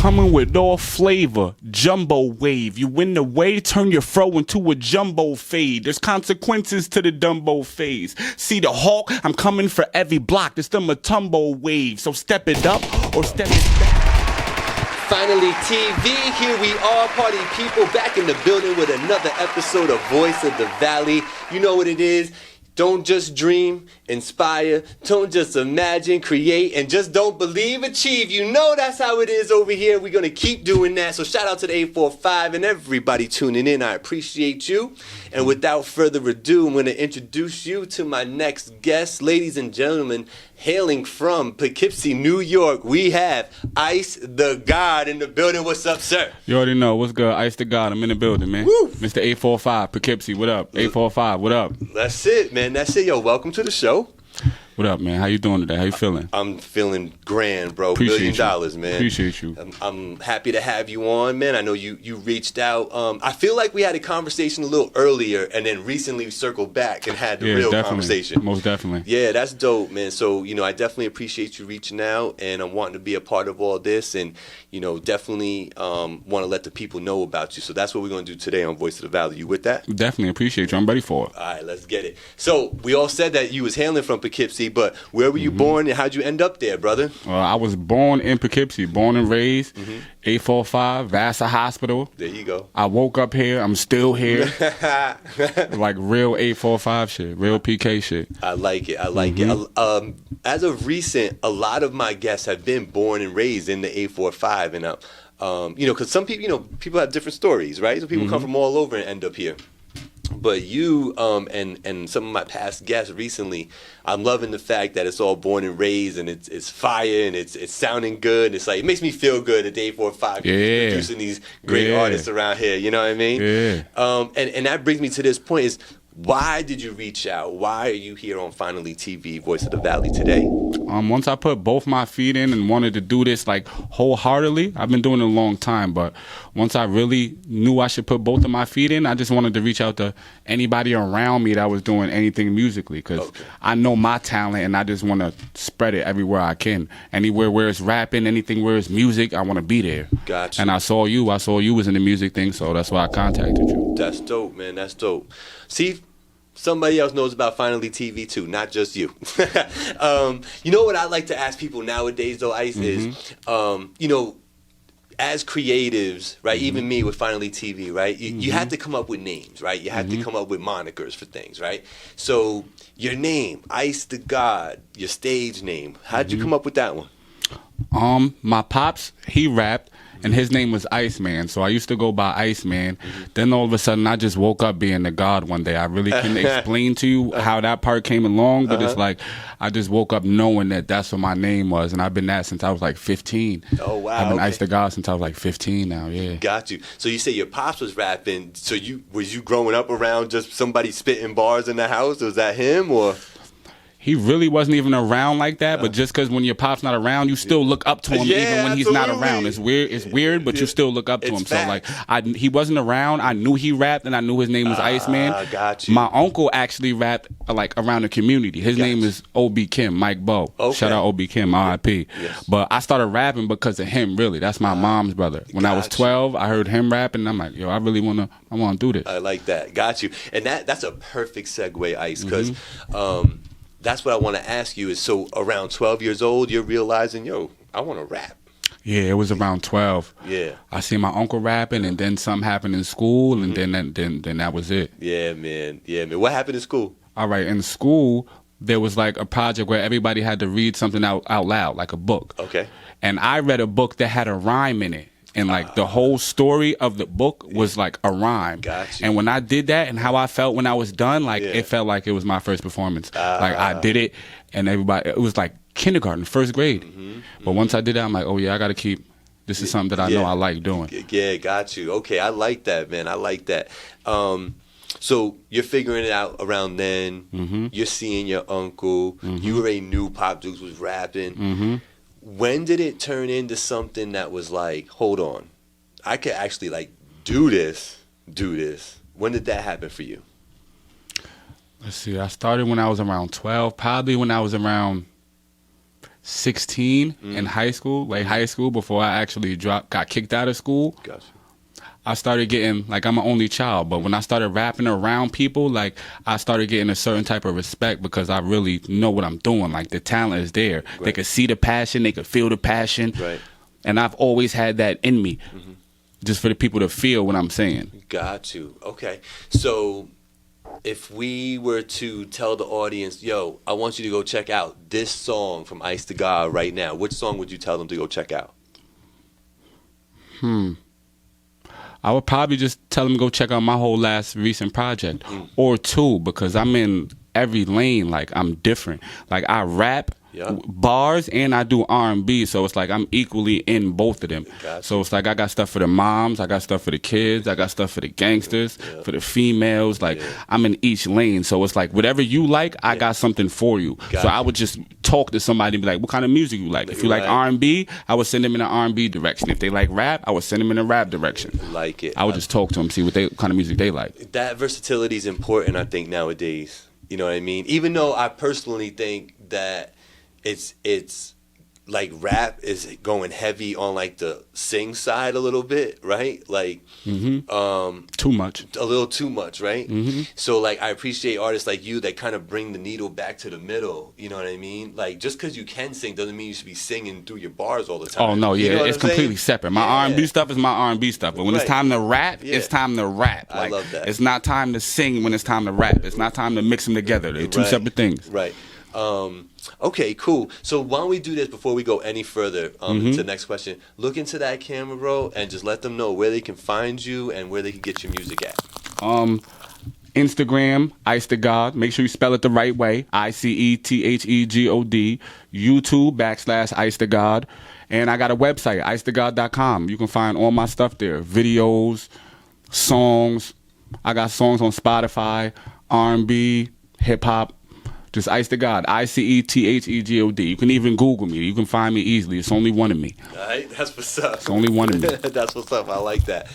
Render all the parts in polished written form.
coming with all flavor, jumbo wave. You win the way, turn your fro into a jumbo fade. There's consequences to the Dumbo phase. See the hawk, I'm coming for every block. It's the Matumbo wave. So step it up or step it back. Finally, TV, here we are, party people, back in the building with another episode of Voice of the Valley. You know what it is. Don't just dream, inspire, don't just imagine, create, and just don't believe, achieve. You know that's how it is over here. We're going to keep doing that. So shout out to the 845 and everybody tuning in. I appreciate you. And without further ado, I'm going to introduce you to my next guest. Ladies and gentlemen, hailing from Poughkeepsie, New York, we have Ice the God in the building. What's up, sir? You already know. What's good? Ice the God. I'm in the building, man. Woo. Mr. 845, Poughkeepsie. What up? 845, what up? That's it, man. That's it. Yo, welcome to the show. What up, man? How you doing today? How you feeling? I'm feeling grand, bro. Appreciate $1 billion, man. Appreciate you. I'm happy to have you on, man. I know you reached out. I feel like we had a conversation a little earlier, and then recently we circled back and had the real conversation. Most definitely. Yeah, that's dope, man. So, I definitely appreciate you reaching out, and I'm wanting to be a part of all this, and, definitely want to let the people know about you. So that's what we're going to do today on Voice of the Valley. You with that? Definitely appreciate you. I'm ready for it. All right, let's get it. So we all said that you was hailing from Poughkeepsie, but where were you born and how'd you end up there, brother? I was born in Poughkeepsie, born and raised, 845, Vassar Hospital. There you go. I woke up here. I'm still here. Like real 845 shit, real PK shit. I like it. I like it. As of recent, a lot of my guests have been born and raised in the 845, and because some people, people have different stories, right? So people come from all over and end up here. But you and some of my past guests recently, I'm loving the fact that it's all born and raised, and it's fire, and it's sounding good. And it's like, it makes me feel good at Day 4-5 producing these great artists around here. You know what I mean? Yeah. And that brings me to this point: is why did you reach out? Why are you here on Finally TV, Voice of the Valley today? Once I put both my feet in and wanted to do this like wholeheartedly, I've been doing it a long time, but once I really knew I should put both of my feet in, I just wanted to reach out to anybody around me that was doing anything musically, because I know my talent and I just want to spread it everywhere I can. Anywhere where it's rapping, anything where it's music, I want to be there. Gotcha. And I saw you was in the music thing, so that's why I contacted you. That's dope, man. That's dope. See, somebody else knows about Finally TV too, not just you. You know what I like to ask people nowadays, though, Ice, is, as creatives, right, even me with Finally TV, right, you had to come up with names, right? You had to come up with monikers for things, right? So your name, Ice the God, your stage name, how'd you come up with that one? My pops, he rapped, and his name was Iceman, so I used to go by Iceman. Then all of a sudden, I just woke up being the God one day. I really couldn't explain to you how that part came along, but it's like I just woke up knowing that that's what my name was, and I've been that since I was like 15. Oh, wow. I've been Ice the God since I was like 15 now, yeah. Got you. So you say your pops was rapping, so was you growing up around just somebody spitting bars in the house? Was that him, or...? He really wasn't even around like that, but just because when your pop's not around, you still look up to him even when he's not around. It's weird, but you still look up to him. Facts. So like, he wasn't around. I knew he rapped, and I knew his name was Iceman. Got you. My uncle actually rapped like around the community. His name is O.B. Kim, Mike Bo. Okay. Shout out O.B. Kim, R.I.P. Yes. But I started rapping because of him. Really, that's my mom's brother. When I was 12, I heard him rapping, and I'm like, yo, I want to do this. I like that. Got you. And that's a perfect segue, Ice, because that's what I want to ask you is, so around 12 years old, you're realizing, yo, I want to rap. Yeah, it was around 12. Yeah. I seen my uncle rapping, and then something happened in school, and then that was it. Yeah, man. Yeah, man. What happened in school? All right, in school, there was like a project where everybody had to read something out loud, like a book. Okay. And I read a book that had a rhyme in it. And like the whole story of the book was like a rhyme. Gotcha. And when I did that and how I felt when I was done, like it felt like it was my first performance. Like I did it, and everybody, it was like kindergarten, first grade. But once I did that, I'm like, oh yeah, I got to keep, this is something that I know I like doing. Yeah, got you. Okay, I like that, man. I like that. So you're figuring it out around then. You're seeing your uncle. You already knew Pop Dukes was rapping. When did it turn into something that was like, hold on, I could actually like do this? When did that happen for you? Let's see, I started when I was around 12, probably when I was around 16 in high school, late high school, before I actually got kicked out of school. Gotcha. I started getting, like, I'm an only child, but when I started rapping around people, like, I started getting a certain type of respect because I really know what I'm doing. Like, the talent is there. Right. They could see the passion. They could feel the passion. Right. And I've always had that in me, just for the people to feel what I'm saying. Got you. Okay. So if we were to tell the audience, yo, I want you to go check out this song from Ice to God right now, which song would you tell them to go check out? I would probably just tell them to go check out my whole last recent project or two, because I'm in every lane. Like, I'm different. Like, I rap bars and I do R&B, so it's like I'm equally in both of them. Gotcha. So it's like I got stuff for the moms, I got stuff for the kids, I got stuff for the gangsters, for the females. Like, I'm in each lane, so it's like whatever you like, I got something for you. Gotcha. So I would just talk to somebody and be like, what kind of music you like? If you like R&B, I would send them in an R&B direction. If they like rap, I would send them in a rap direction. Like it. I would just talk to them, see what kind of music they like. That versatility is important, I think, nowadays. You know what I mean? Even though I personally think that it's like rap is going heavy on like the sing side a little bit, right? Like too much. A little too much, right? So like I appreciate artists like you that kind of bring the needle back to the middle, you know what I mean? Like, just because you can sing doesn't mean you should be singing through your bars all the time. Oh no, yeah, you know it's completely separate. My R&B stuff is my R&B stuff, but when it's time to rap, it's time to rap. Like, I love that. It's not time to sing when it's time to rap. It's not time to mix them together. They're two separate things. Right. Okay, cool. So why don't we do this before we go any further to the next question? Look into that camera, bro, and just let them know where they can find you and where they can get your music at. Instagram, Ice to God. Make sure you spell it the right way. ICETHEGOD. YouTube / Ice to God. And I got a website, icetogod.com. You can find all my stuff there. Videos, songs. I got songs on Spotify, R&B, hip hop. Just Ice to God, ICETHEGOD. You can even Google me. You can find me easily. It's only one of me. All right, that's what's up. It's only one of me. That's what's up. I like that.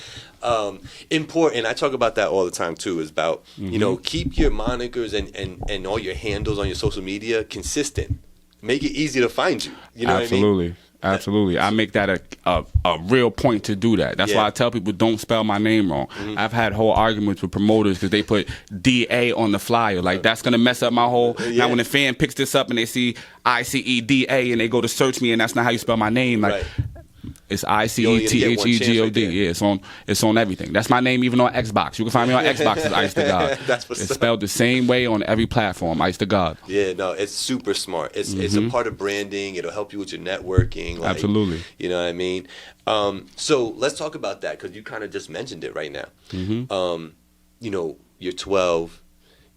Important. I talk about that all the time too. Is about you know, keep your monikers and all your handles on your social media consistent. Make it easy to find you. You know what I mean? Absolutely. I make that a real point to do that. That's why I tell people don't spell my name wrong. I've had whole arguments with promoters because they put DA on the flyer. Like, that's going to mess up my whole... Now, when a fan picks this up and they see ICEDA and they go to search me and that's not how you spell my name, like... It's ICETHEGOD. Yeah, it's on everything. That's my name even on Xbox. You can find me on Xbox as Ice to God. It's spelled the same way on every platform, Ice to God. Yeah, no, it's super smart. It's a part of branding. It'll help you with your networking. Like, absolutely. You know what I mean? So let's talk about that because you kind of just mentioned it right now. You know, you're 12.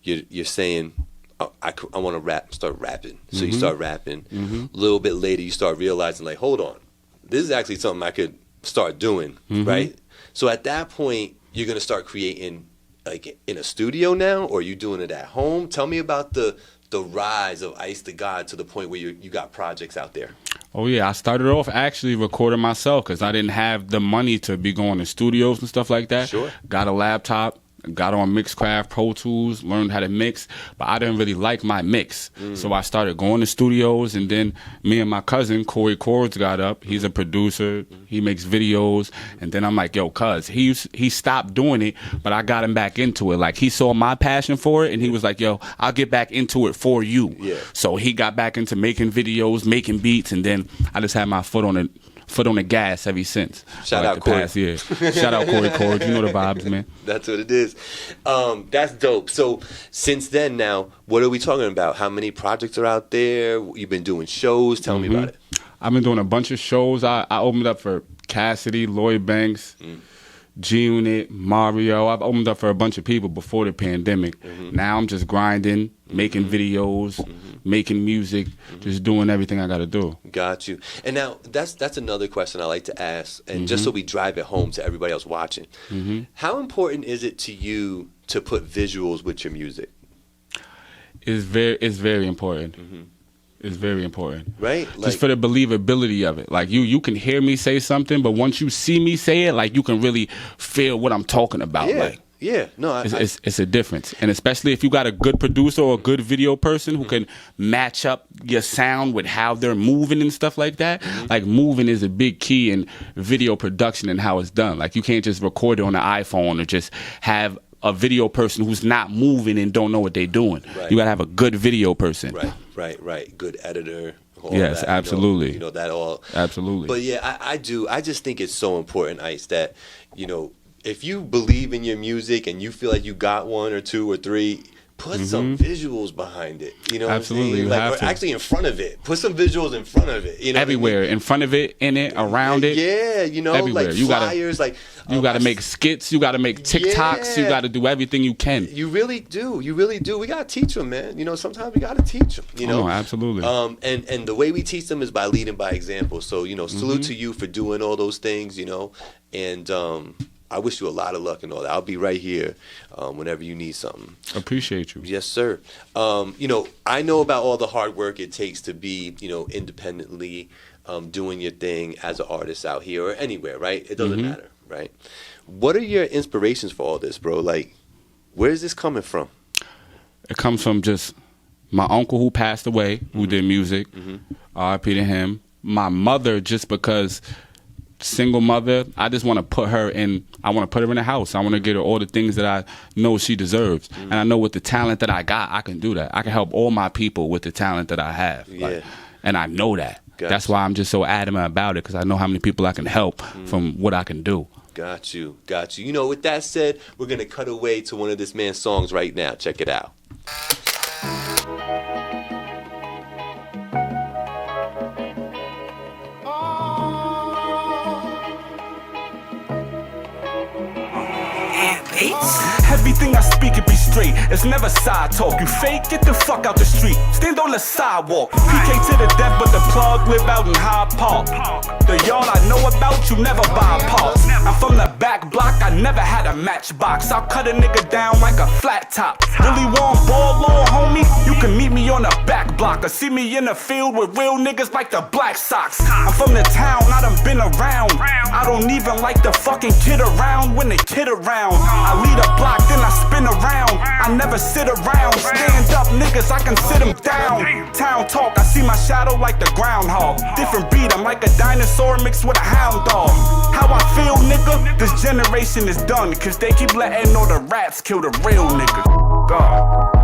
You're saying, I want to rap. Start rapping. So you start rapping. A little bit later, you start realizing, like, hold on. This is actually something I could start doing, right? So at that point, you're going to start creating like in a studio now, or are you doing it at home? Tell me about the rise of Ice to God to the point where you got projects out there. Oh, yeah. I started off actually recording myself because I didn't have the money to be going to studios and stuff like that. Sure. Got a laptop. Got on Mixcraft, Pro Tools, learned how to mix, but I didn't really like my mix. So I started going to studios, and then me and my cousin, Corey Cords, got up. He's a producer. He makes videos. And then I'm like, yo, cuz, he stopped doing it, but I got him back into it. Like, he saw my passion for it, and he was like, yo, I'll get back into it for you. Yeah. So he got back into making videos, making beats, and then I just had my foot on the gas ever since. Shout out Corey. Shout out Corey Cords. You know the vibes, man. That's what it is. That's dope. So since then now, what are we talking about? How many projects are out there? You've been doing shows. Tell me about it. I've been doing a bunch of shows. I opened up for Cassidy, Lloyd Banks, G-Unit, Mario. I've opened up for a bunch of people before the pandemic. Now I'm just grinding, making videos, making music, just doing everything I got to do. Got you. And now that's another question I like to ask, and just so we drive it home to everybody else watching. How important is it to you to put visuals with your music? It's very important. It's very important. Right? Like, just for the believability of it. Like, you can hear me say something, but once you see me say it, like, you can really feel what I'm talking about. Yeah. Like, Yeah, no, it's a difference, and especially if you got a good producer or a good video person who can match up your sound with how they're moving and stuff like that. Like moving is a big key in video production and how it's done. Like you can't just record it on an iPhone or just have a video person who's not moving and don't know what they're doing. Right. You gotta have a good video person. Right. Good editor. Yes, that, absolutely. You know that all. Absolutely. But yeah, I do. I just think it's so important, Ice, that if you believe in your music and you feel like you got one or two or three, put some visuals behind it. You know Absolutely, what I'm saying? Like, or actually in front of it. Put some visuals in front of it. You know everywhere, in front of it, in it, around it. Yeah, everywhere. Like flyers, you gotta make skits. You gotta make TikToks. You gotta do everything you can. You really do. You really do. We gotta teach them, man. Sometimes we gotta teach them. Oh, absolutely. And the way we teach them is by leading by example. So salute to you for doing all those things. And I wish you a lot of luck and all that. I'll be right here whenever you need something. Appreciate you. Yes, sir. I know about all the hard work it takes to be, independently doing your thing as an artist out here or anywhere, right? It doesn't matter, right? What are your inspirations for all this, bro? Like, where is this coming from? It comes from just my uncle who passed away, who did music. R.I.P. to him. My mother, just because... single mother, I just want to put her in. I want to put her in a house. I want to get her all the things that I know she deserves, and I know with the talent that I got, I can do that. I can help all my people with the talent that I have, and I know that. That's why I'm just so adamant about it, because I know how many people I can help from what I can do. Got you. With that said, we're gonna cut away to one of this man's songs right now. Check it out. Everything I speak, it be straight. It's never side talk. You fake, get the fuck out the street. Stand on the sidewalk. PK to the death, but the plug live out in Hyde Park. The yard I know about, you never buy parts. I'm from the back block, I never had a matchbox. I'll cut a nigga down like a flat top. Really want ball law, homie? You can meet me on the back block, or see me in the field with real niggas like the Black Sox. I'm from the town, I done been around. I don't even like the fucking kid around when they kid around. I lead a block, then I spin around. I never sit around. Stand up, niggas, I can sit them down. Town talk, I see my shadow like the groundhog. Different beat, I'm like a dinosaur mixed with a hound dog. How I feel, nigga? This generation is done, cause they keep letting all the rats kill the real niggas. God.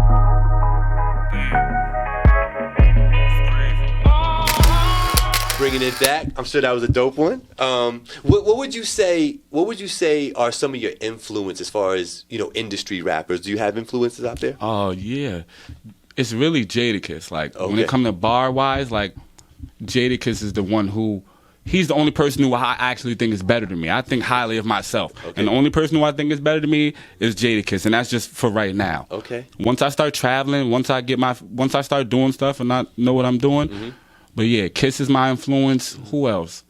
Bringing it back, I'm sure that was a dope one. What would you say? What would you say are some of your influences as far as industry rappers? Do you have influences out there? Oh yeah, it's really Jadakiss. Like when it comes to bar wise, like Jadakiss is the one who. He's the only person who I actually think is better than me. I think highly of myself. And the only person who I think is better than me is Jadakiss, and that's just for right now. Once I start traveling, once I start doing stuff and I know what I'm doing. But yeah, Kiss is my influence. Who else?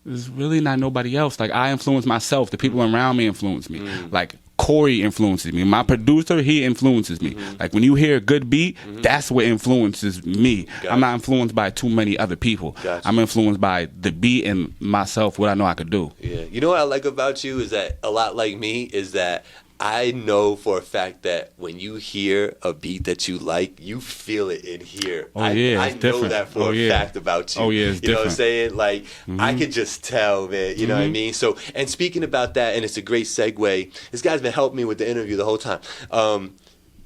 There's really not nobody else. Like I influence myself. The people around me influence me. Like Corey influences me. My producer, he influences me. Like when you hear a good beat, that's what influences me. I'm not influenced by too many other people. I'm influenced by the beat and myself, what I know I could do. Yeah. You know what I like about you is that a lot like me is that I know for a fact that when you hear a beat that you like, you feel it in here. Oh, yeah, I know that for a fact about you. Oh, yeah, it's different. You know what I'm saying? Like, I could just tell, man. You know what I mean? So, and speaking about that, and it's a great segue, this guy's been helping me with the interview the whole time.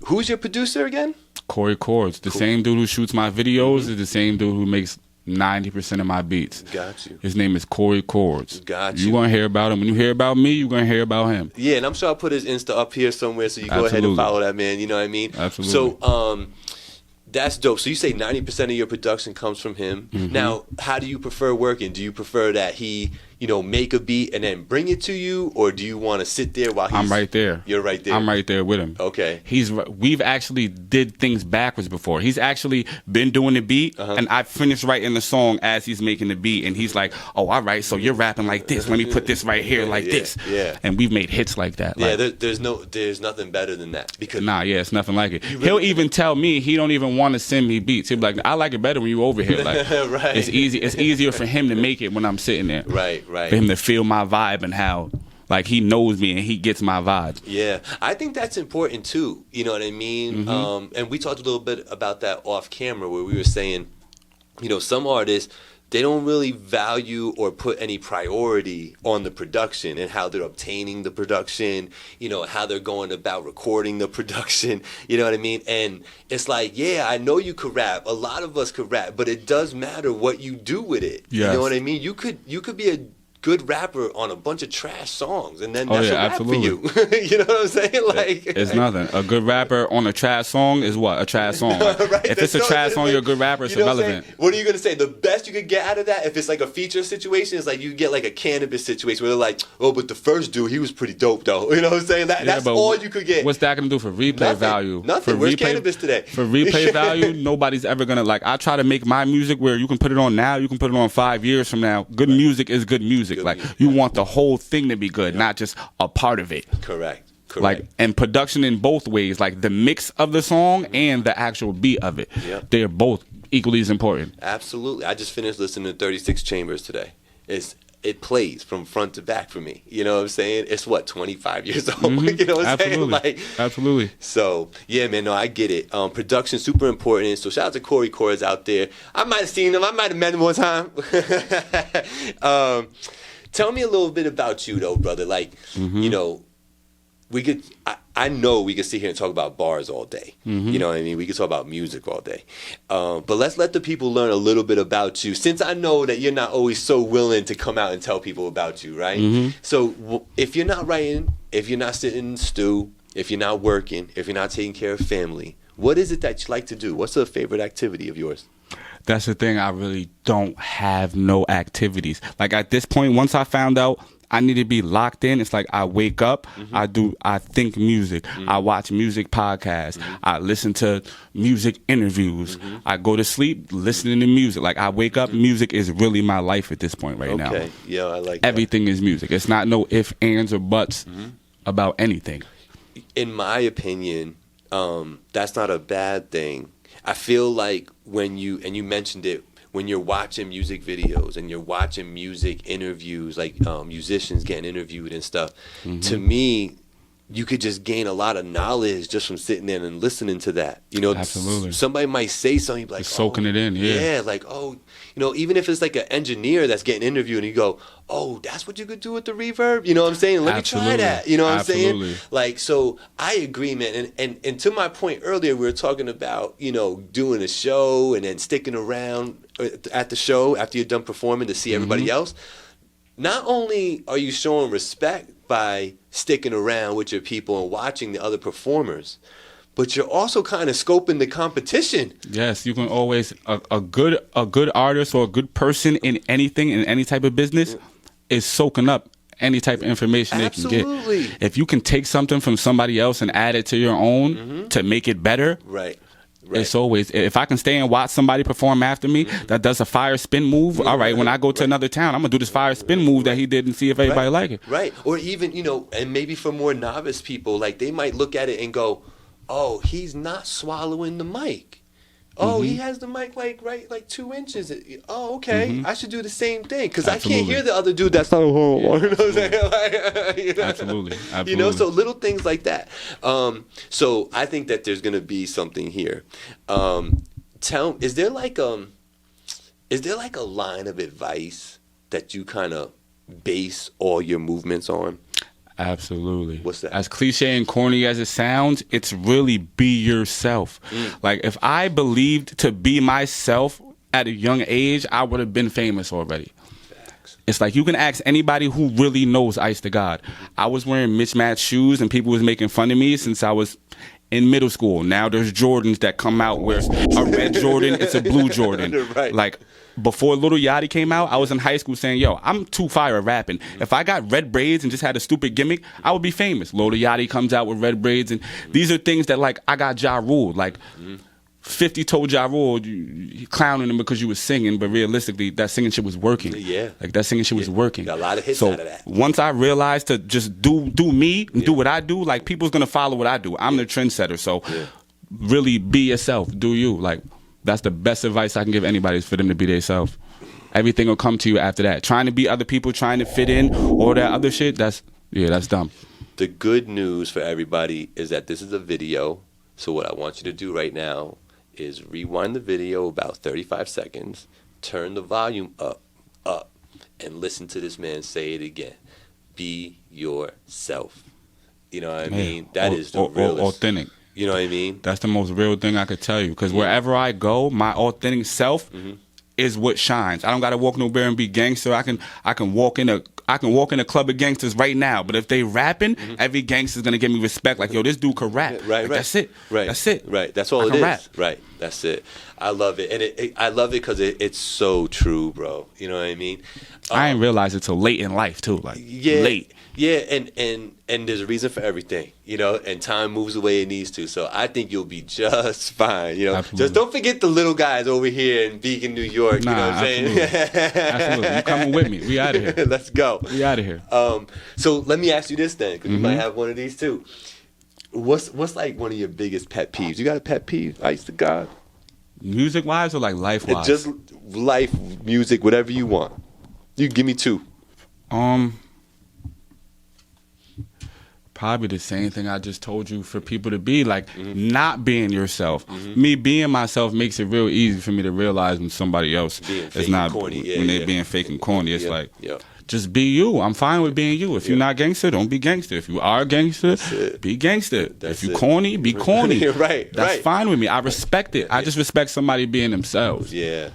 Who's your producer again? Corey Chords. The same dude who shoots my videos is the same dude who makes 90% of my beats. Got you. His name is Corey Chords. Got you. You're going to hear about him. When you hear about me, you're going to hear about him. Yeah, and I'm sure I'll put his Insta up here somewhere, so you go ahead and follow that man. You know what I mean? Absolutely. So, that's dope. So you say 90% of your production comes from him. Now, how do you prefer working? Do you prefer that he, make a beat and then bring it to you, or do you want to sit there while he's... I'm right there. You're right there. I'm right there with him. Okay. We've actually did things backwards before. He's actually been doing the beat, and I finished writing the song as he's making the beat, and he's like, "Oh, all right, so you're rapping like this. Let me put this right here like this." Yeah. And we've made hits like that. Yeah. There's nothing better than that because it's nothing like it. He'll even tell me he don't even want to send me beats. He'll be like, "I like it better when you over here." Like, It's easy. It's easier for him to make it when I'm sitting there. Right. For him to feel my vibe and how, like he knows me and he gets my vibe. Yeah, I think that's important too. You know what I mean? And we talked a little bit about that off camera where we were saying, you know, some artists, they don't really value or put any priority on the production and how they're obtaining the production, you know, how they're going about recording the production, you know what I mean? And it's like, yeah, I know you could rap. A lot of us could rap, but it does matter what you do with it. Yes. You know what I mean? You could be a good rapper on a bunch of trash songs, and then that's a rap absolutely. for you. You know what I'm saying? Like, it's nothing. A good rapper on a trash song is what? A trash song. right? If it's a trash song, you're a good rapper, it's irrelevant. What are you going to say? The best you could get out of that, if it's like a feature situation, is like you get like a cannabis situation where they're like, oh, but the first dude, he was pretty dope though. You know what I'm saying? That's all you could get. What's that going to do for replay value? Nothing. Where's cannabis today? For replay value, nobody's ever going to, like, I try to make my music where you can put it on now, you can put it on 5 years from now. Good music is good music. Good like, music. you want the whole thing to be good, not just a part of it. Correct. Like, and production in both ways, like the mix of the song and the actual beat of it. Yep. They're both equally as important. Absolutely. I just finished listening to 36 Chambers today. It plays from front to back for me. You know what I'm saying? It's what, 25 years old? You know what I'm saying? Like, absolutely. So, yeah, man, no, I get it. Production, super important. So shout out to Corey Cords out there. I might have seen him. I might have met him one time. Tell me a little bit about you, though, brother. Like, you know, I know we could sit here and talk about bars all day. You know what I mean? We could talk about music all day. But let's let the people learn a little bit about you, since I know that you're not always so willing to come out and tell people about you, right? So if you're not writing, if you're not sitting in the stew, if you're not working, if you're not taking care of family, what is it that you like to do? What's a favorite activity of yours? That's the thing. I really don't have no activities. Like, at this point, once I found out I need to be locked in, it's like I wake up, I think music, I watch music podcasts, I listen to music interviews, I go to sleep listening to music. Like, I wake up, music is really my life at this point right now. Okay, yeah, I like that. Everything is music. It's not no ifs, ands, or buts about anything. In my opinion, that's not a bad thing. I feel like when you mentioned it, when you're watching music videos and you're watching music interviews, like musicians getting interviewed and stuff, to me, you could just gain a lot of knowledge just from sitting there and listening to that. You know, absolutely. Somebody might say something like, just soaking it in, yeah, like, oh, you know, even if it's like an engineer that's getting interviewed and you go, oh, that's what you could do with the reverb. You know what I'm saying? Let me try that. You know what I'm saying? Like, so I agree, man. And to my point earlier, we were talking about, you know, doing a show and then sticking around at the show after you're done performing to see everybody else. Not only are you showing respect by sticking around with your people and watching the other performers, but you're also kind of scoping the competition. Yes, you can always a good artist or a good person in anything, in any type of business, is soaking up any type of information they can get. If you can take something from somebody else and add it to your own to make it better, right. It's always, if I can stay and watch somebody perform after me that does a fire spin move, all right, when I go to another town, I'm going to do this fire spin move that he did and see if everybody like it. Right. Or even, you know, and maybe for more novice people, like they might look at it and go, oh, he's not swallowing the mic. Oh, he has the mic like 2 inches. Oh, okay. I should do the same thing because I can't hear the other dude that's not. You know what I'm saying? Like, you know? Absolutely. You know, so little things like that. So I think that there's gonna be something here. Is there like a line of advice that you kind of base all your movements on? Absolutely. What's that? As cliche and corny as it sounds, it's really be yourself. Like, if I believed to be myself at a young age, I would have been famous already. Facts. It's like you can ask anybody who really knows Ice to God. I was wearing mismatched shoes and people was making fun of me since I was in middle school. Now there's Jordans that come out where it's a red Jordan, it's a blue Jordan. Right. Like, before Lil Yachty came out, I was in high school saying, yo, I'm too fire at rapping. If I got red braids and just had a stupid gimmick, I would be famous. Lil Yachty comes out with red braids, and these are things that, like, I got Ja Rule. Like, 50 told Ja Rule, you clowning him because you was singing, but realistically, that singing shit was working. Yeah. Like, that singing shit was working. Got a lot of hits so out of that. Once I realized to just do me and do what I do, like, people's going to follow what I do. I'm the trendsetter, so really be yourself. Do you. Like, that's the best advice I can give anybody is for them to be themselves. Everything will come to you after that. Trying to be other people, trying to fit in, all that other shit, that's Yeah, that's dumb. The good news for everybody is that this is a video. So what I want you to do right now is rewind the video about 35 seconds, turn the volume up, and listen to this man say it again. Be yourself. You know what I mean? That is the realest. Authentic. You know what I mean? That's the most real thing I could tell you. Because wherever I go, my authentic self is what shines. I don't gotta walk nowhere and be gangster. I can walk in a club of gangsters right now. But if they rapping, every gangster's gonna give me respect. Like, yo, this dude could rap. Right. That's it. Right. That's it. Right. That's all it is. Rap. Right. That's it. I love it, and I love it because it's so true, bro. You know what I mean? I didn't realize it till late in life too. Like late. Yeah, and there's a reason for everything, you know, and time moves the way it needs to. So I think you'll be just fine, you know. Absolutely. Just don't forget the little guys over here in Beacon, New York, you know what I'm saying? Absolutely. You coming with me. We out of here. Let's go. We out of here. So let me ask you this then, because you might have one of these too. What's like one of your biggest pet peeves? You got a pet peeve, ice to God? Music-wise or like life-wise? Just life, music, whatever you want. You give me two. Probably the same thing I just told you for people to be, like, not being yourself. Me being myself makes it real easy for me to realize when somebody else is not corny. when they're being fake and corny. It's like, just be you. I'm fine with being you. If you're not gangster, don't be gangster. If you are gangster, be gangster. If you corny, be corny. Right. That's fine with me. I respect it. I just respect somebody being themselves. Yeah.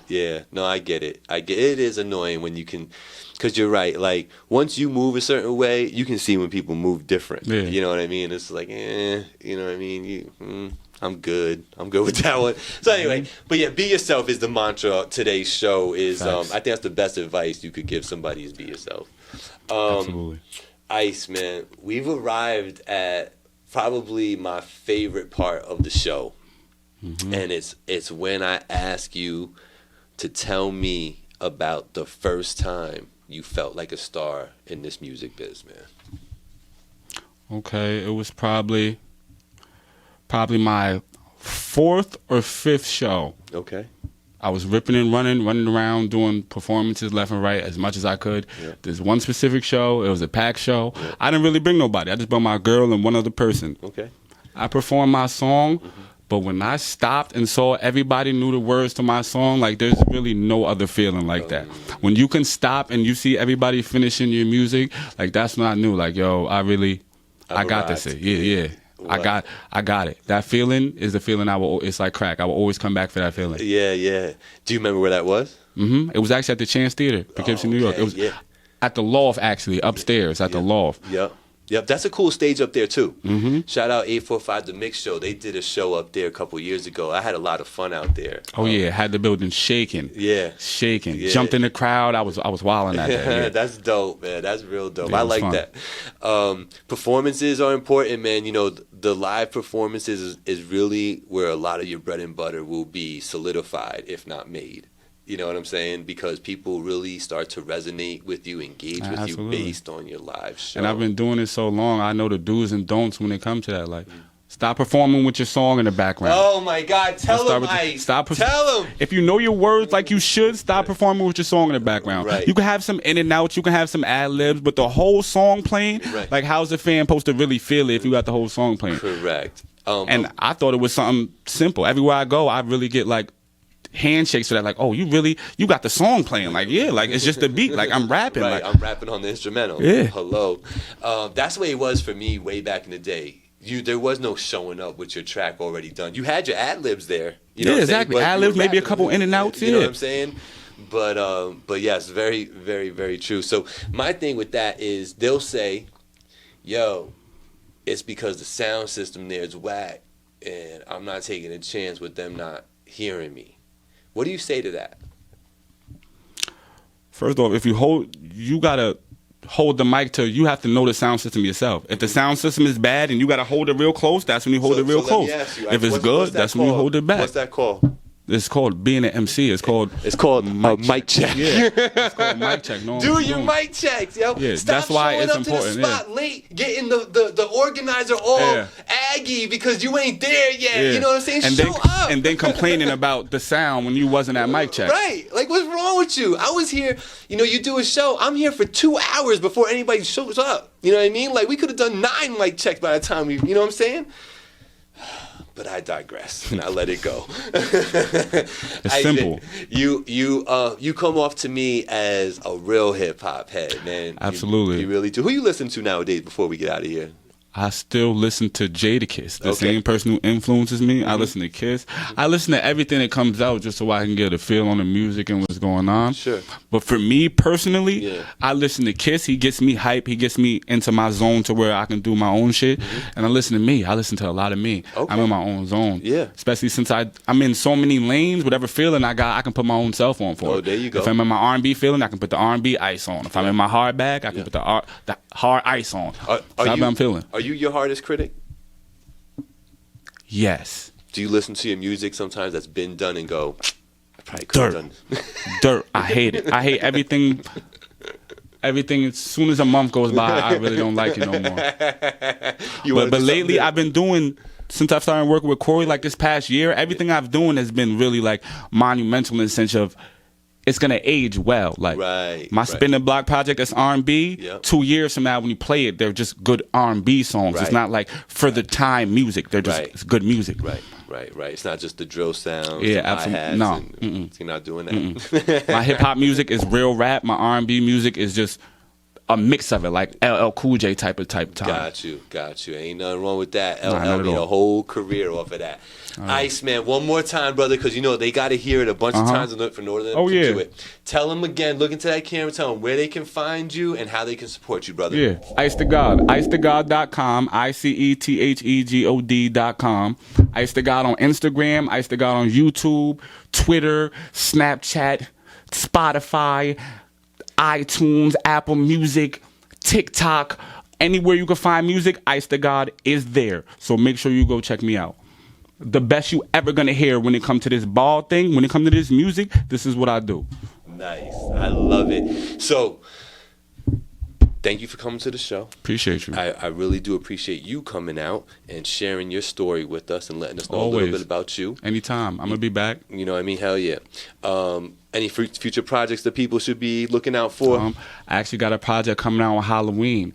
No, I get it. It is annoying when you can, because you're right. Like, once you move a certain way, you can see when people move different. Yeah. You know what I mean? It's like, you know what I mean? I'm good with that one. So anyway, but yeah, be yourself is the mantra of today's show. Is I think that's the best advice you could give somebody is be yourself. Absolutely. Ice, man, we've arrived at probably my favorite part of the show. And it's when I ask you to tell me about the first time you felt like a star in this music biz, man. Okay, it was probably my 4th or 5th show. Okay. I was ripping and running around doing performances left and right as much as I could. Yeah. There's one specific show. It was a packed show. Yeah. I didn't really bring nobody. I just brought my girl and one other person. Okay. I performed my song, but when I stopped and saw everybody knew the words to my song, like, there's really no other feeling like that. When you can stop and you see everybody finishing your music, like, that's when I knew, like, yo, I got this. Yeah. What? I got it. That feeling is the feeling it's like crack. I will always come back for that feeling. Yeah. Do you remember where that was? It was actually at the Chance Theater, Poughkeepsie, New York. It was at the Loft, actually, upstairs at the Loft. Yep, that's a cool stage up there too. Shout out 845 The Mix Show. They did a show up there a couple years ago. I had a lot of fun out there. Had the building shaking. Shaking. Yeah. Jumped in the crowd. I was wilding at that. Yeah. That's dope, man. That's real dope. Yeah, I like fun. that. Performances are important, man. You know, the live performances is really where a lot of your bread and butter will be solidified, if not made. You know what I'm saying? Because people really start to resonate with you, engage with you based on your live show. And I've been doing it so long, I know the do's and don'ts when it comes to that. Like, stop performing with your song in the background. Oh my God, tell them, Ice. Tell them. If you know your words like you should, stop performing with your song in the background. Right. You can have some in and outs, you can have some ad-libs, but the whole song playing, like, how's the fan supposed to really feel it if you got the whole song playing? Correct. And I thought it was something simple. Everywhere I go, I really get, like, handshakes for that, like, oh, you got the song playing, like, yeah, like, it's just a beat, like, I'm rapping, right, like, I'm rapping on the instrumental. Yeah. Hello. That's the way it was for me way back in the day. There was no showing up with your track already done. You had your ad libs there. You know exactly. Ad libs, maybe a couple in and outs. You know what I'm saying? But yes, very, very, very true. So my thing with that is they'll say, yo, it's because the sound system there is whack, and I'm not taking a chance with them not hearing me. What do you say to that? First off, you gotta hold the mic to, you have to know the sound system yourself. If the sound system is bad and you gotta hold it real close, that's when you hold it real close. If it's good, that's when you hold it back. What's that called? It's called being an MC. It's called mic check. Yeah, it's called mic check. No, do your mic checks, yo. Yeah, Stop that's why showing it's up important. to the spot late, getting the organizer all aggy because you ain't there yet. Yeah. You know what I'm saying? And Show up. And then complaining about the sound when you wasn't at mic check. Right. Like, what's wrong with you? I was here, you do a show. I'm here for 2 hours before anybody shows up. You know what I mean? Like, we could have done 9 mic checks by the time you know what I'm saying? But I digress, and I let it go. It's simple. You come off to me as a real hip hop head, man. Absolutely. You really do. Who you listen to nowadays before we get out of here? I still listen to Jadakiss, the same person who influences me. I listen to Kiss. I listen to everything that comes out just so I can get a feel on the music and what's going on. Sure. But for me personally, I listen to Kiss. He gets me hype. He gets me into my zone to where I can do my own shit. And I listen to me. I listen to a lot of me. Okay. I'm in my own zone. Yeah. Especially since I'm in so many lanes. Whatever feeling I got, I can put my own self on for it. Oh, there you go. If I'm in my R&B feeling, I can put the R&B ice on. If I'm in my hard bag, I can put the hard ice on. That's how I'm feeling. Are you your hardest critic? Yes. Do you listen to your music sometimes that's been done and go, I probably could have done this? Dirt. I hate it. I hate everything. Everything, as soon as a month goes by, I really don't like it no more. But lately, I've been doing, since I've started working with Corey, like this past year, everything I've done has been really like monumental in the sense of it's gonna age well. Like my Spin the Block project, that's R&B. 2 years from now, when you play it, they're just good R&B songs. It's not like for the time music. They're just it's good music. Right. It's not just the drill sounds. Yeah, absolutely. No, you're not doing that. My hip hop music is real rap. My R&B music is just a mix of it, like LL Cool J type time. Got you. Ain't nothing wrong with that. LL made a whole career off of that. Ice, man, one more time, brother, because they got to hear it a bunch of times in order for them to do it. Tell them again, look into that camera, tell them where they can find you and how they can support you, brother. Yeah, Ice to God, icethegod.com, ICETHEGOD.com. Ice to God on Instagram, Ice to God on YouTube, Twitter, Snapchat, Spotify, iTunes, Apple Music, TikTok, anywhere you can find music, Ice to God is there. So make sure you go check me out. The best you ever gonna hear when it comes to this ball thing, when it comes to this music, this is what I do. Nice. I love it. So, thank you for coming to the show. Appreciate you. I really do appreciate you coming out and sharing your story with us and letting us know a little bit about you. Anytime. I'm gonna be back. You know what I mean? Hell yeah. Any future projects that people should be looking out for? I actually got a project coming out on Halloween.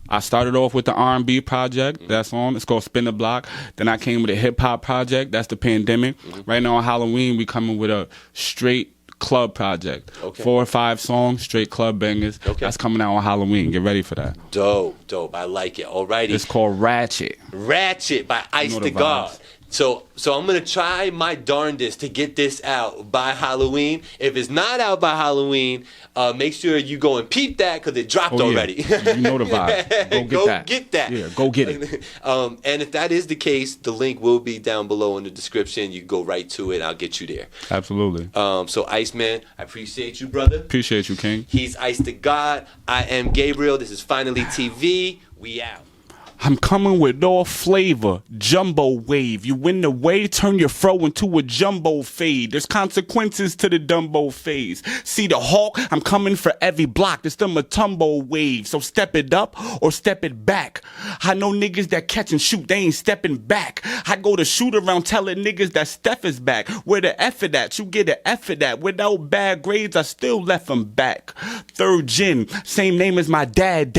I started off with the R&B project that's on. It's called Spin the Block. Then I came with a hip hop project. That's the Pandemic. Right now on Halloween, we coming with a straight club project. 4 or 5 songs, straight club bangers. That's coming out on Halloween. Get ready for that. Dope. I like it. Alrighty. It's called Ratchet. Ratchet by Ice to God. So I'm going to try my darndest to get this out by Halloween. If it's not out by Halloween, make sure you go and peep that because it dropped already. You know the vibe. Go get that. Yeah, go get it. And if that is the case, the link will be down below in the description. You can go right to it. I'll get you there. Absolutely. So Iceman, I appreciate you, brother. Appreciate you, King. He's Ice to God. I am Gabriel. This is Finally TV. We out. I'm coming with all flavor, jumbo wave. You win the way, turn your fro into a jumbo fade. There's consequences to the Dumbo phase. See the hawk, I'm coming for every block. It's the Matumbo wave. So step it up or step it back. I know niggas that catch and shoot, they ain't stepping back. I go to shoot around telling niggas that Steph is back. Where the F of that? You get an F of that. Without bad grades, I still left them back. Third gen, same name as my dad.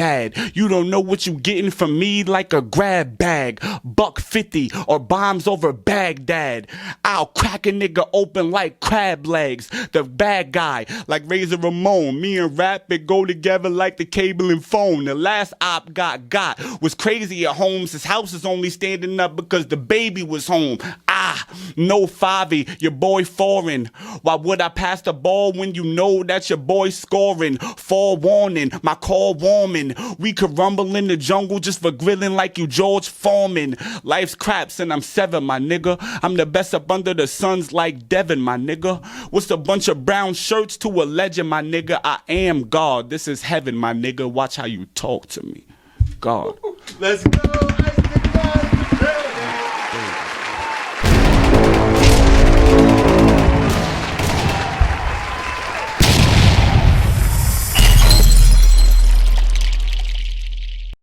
You don't know what you getting from me like a grab bag, $1.50 or bombs over Baghdad. I'll crack a nigga open like crab legs. The bad guy like Razor Ramon. Me and Rapid go together like the cable and phone. The last op got was crazy at home. His house is only standing up because the baby was home. No Favi, your boy foreign. Why would I pass the ball when you know that your boy scoring? Forewarning, my call warming. We could rumble in the jungle just for grilling like you George Foreman. Life's craps and I'm 7, my nigga. I'm the best up under the suns like Devin, my nigga. What's a bunch of brown shirts to a legend, my nigga? I am God. This is heaven, my nigga. Watch how you talk to me. God. Let's go.